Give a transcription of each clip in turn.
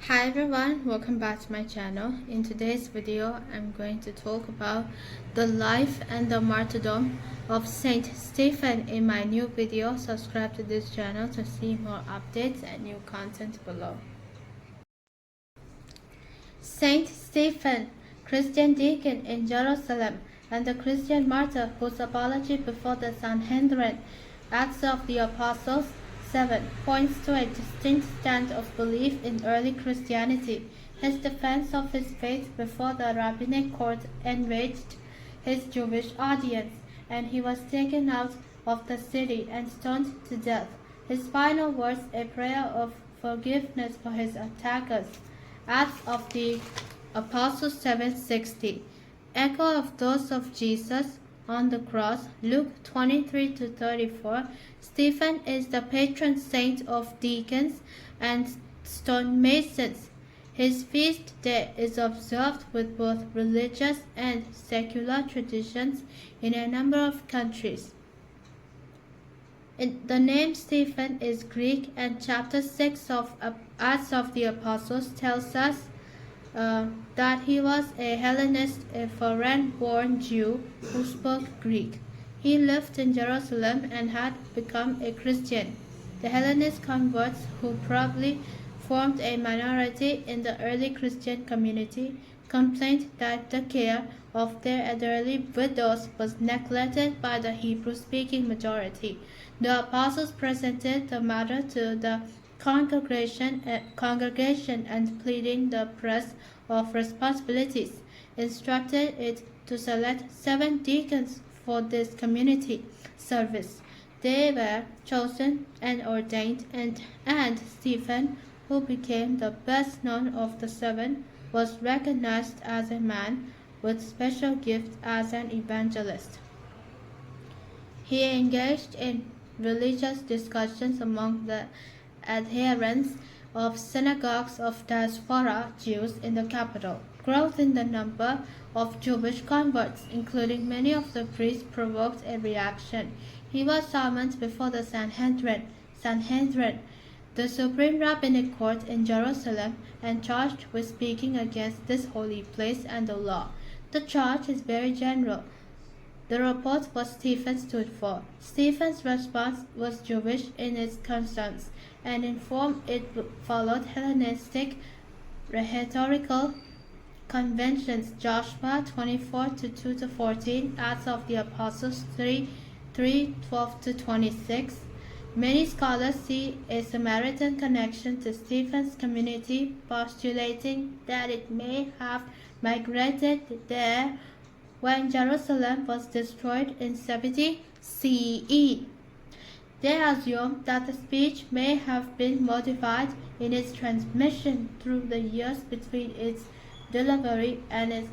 Hi everyone, welcome back to my channel. In today's video, I'm going to talk about the life and the martyrdom of Saint Stephen. In my new video, subscribe to this channel to see more updates and new content below. Saint Stephen, Christian deacon in Jerusalem and the Christian martyr whose apology before the Sanhedrin, Acts of the Apostles 7, points to a distinct stand of belief in early Christianity. His defense of his faith before the rabbinic court enraged his Jewish audience, and he was taken out of the city and stoned to death. His final words, a prayer of forgiveness for his attackers. Acts of the Apostles 7:60, echo of those of Jesus on the cross, Luke 23-34. Stephen is the patron saint of deacons and stonemasons. His feast day is observed with both religious and secular traditions in a number of countries. The name Stephen is Greek, and chapter 6 of Acts of the Apostles tells us that he was a Hellenist, a foreign-born Jew who spoke Greek. He lived in Jerusalem and had become a Christian. The Hellenist converts, who probably formed a minority in the early Christian community, complained that the care of their elderly widows was neglected by the Hebrew-speaking majority. The apostles presented the matter to the congregation and pleading the press of responsibilities, instructed it to select 7 deacons for this community service. They were chosen and ordained, and Stephen, who became the best known of the 7, was recognized as a man with special gifts as an evangelist. He engaged in religious discussions among the adherents of synagogues of diaspora Jews in the capital. Growth in the number of Jewish converts, including many of the priests, provoked a reaction. He was summoned before the Sanhedrin, the supreme rabbinic court in Jerusalem, and charged with speaking against this holy place and the law. The charge is very general. The report what Stephen stood for. Stephen's response was Jewish in its concerns, and in form it followed Hellenistic rhetorical conventions. Joshua 24:2-14, Acts of the Apostles 3:12-26. Many scholars see a Samaritan connection to Stephen's community, postulating that it may have migrated there when Jerusalem was destroyed in 70 CE. They assume that the speech may have been modified in its transmission through the years between its delivery and its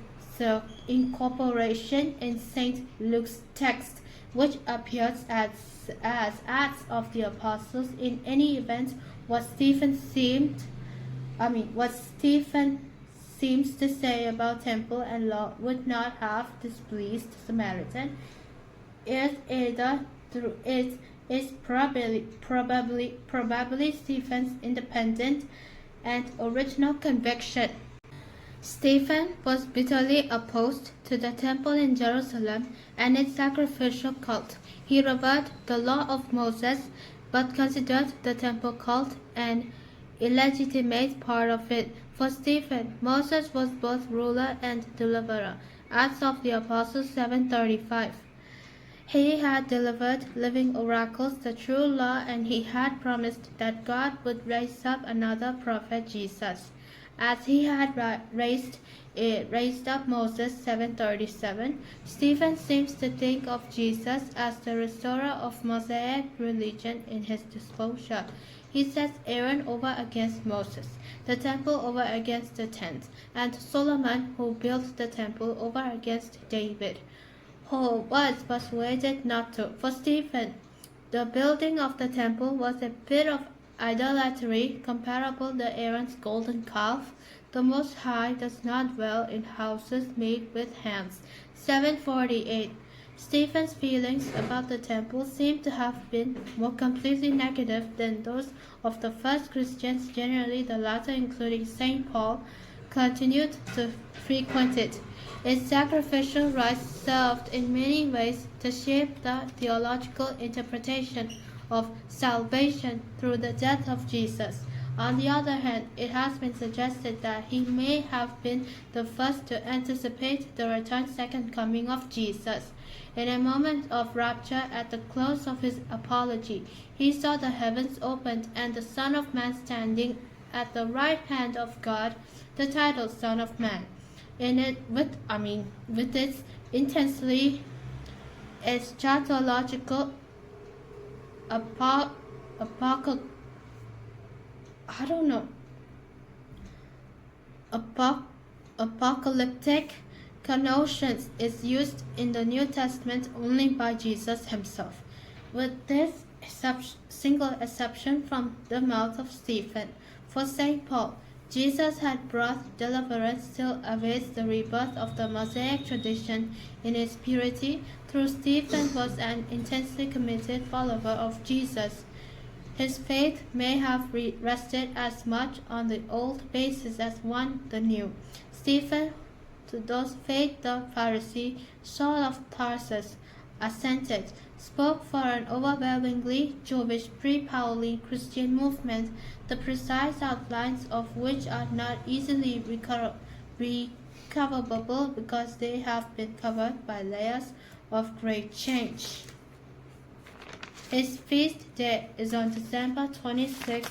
incorporation in St. Luke's text, which appears as Acts of the Apostles. In any event, what Stephen seems to say about temple and law would not have displeased Samaritan. It is probably Stephen's independent and original conviction. Stephen was bitterly opposed to the temple in Jerusalem and its sacrificial cult. He revered the law of Moses, but considered the temple cult an illegitimate part of it. For Stephen, Moses was both ruler and deliverer. Acts of the Apostles 7:35. He had delivered living oracles, the true law, and he had promised that God would raise up another prophet, Jesus, as he had raised up Moses 7:37. Stephen seems to think of Jesus as the restorer of Mosaic religion in his disclosure. He sets Aaron over against Moses, the temple over against the tent, and Solomon, who built the temple, over against David, who was persuaded not to. For Stephen, the building of the temple was a bit of idolatry comparable to Aaron's golden calf. The Most High does not dwell in houses made with hands. 7:48. Stephen's feelings about the temple seem to have been more completely negative than those of the first Christians. Generally, the latter, including St. Paul, continued to frequent it. Its sacrificial rites served in many ways to shape the theological interpretation of salvation through the death of Jesus. On the other hand, it has been suggested that he may have been the first to anticipate the return second coming of Jesus. In a moment of rapture at the close of his apology, he saw the heavens opened and the Son of Man standing at the right hand of God, the title Son of Man. With its intensely eschatological apocalyptic apocalyptic connotations is used in the New Testament only by Jesus himself, with this single exception from the mouth of Stephen. For St. Paul, Jesus had brought deliverance still awaits the rebirth of the Mosaic tradition in its purity. Through Stephen was an intensely committed follower of Jesus. His faith may have rested as much on the old basis as on the new. Stephen, to those faith the Pharisee, Saul of Tarsus, assented, spoke for an overwhelmingly Jewish pre-Pauline Christian movement, the precise outlines of which are not easily recoverable because they have been covered by layers of great change. His feast day is on December 26th.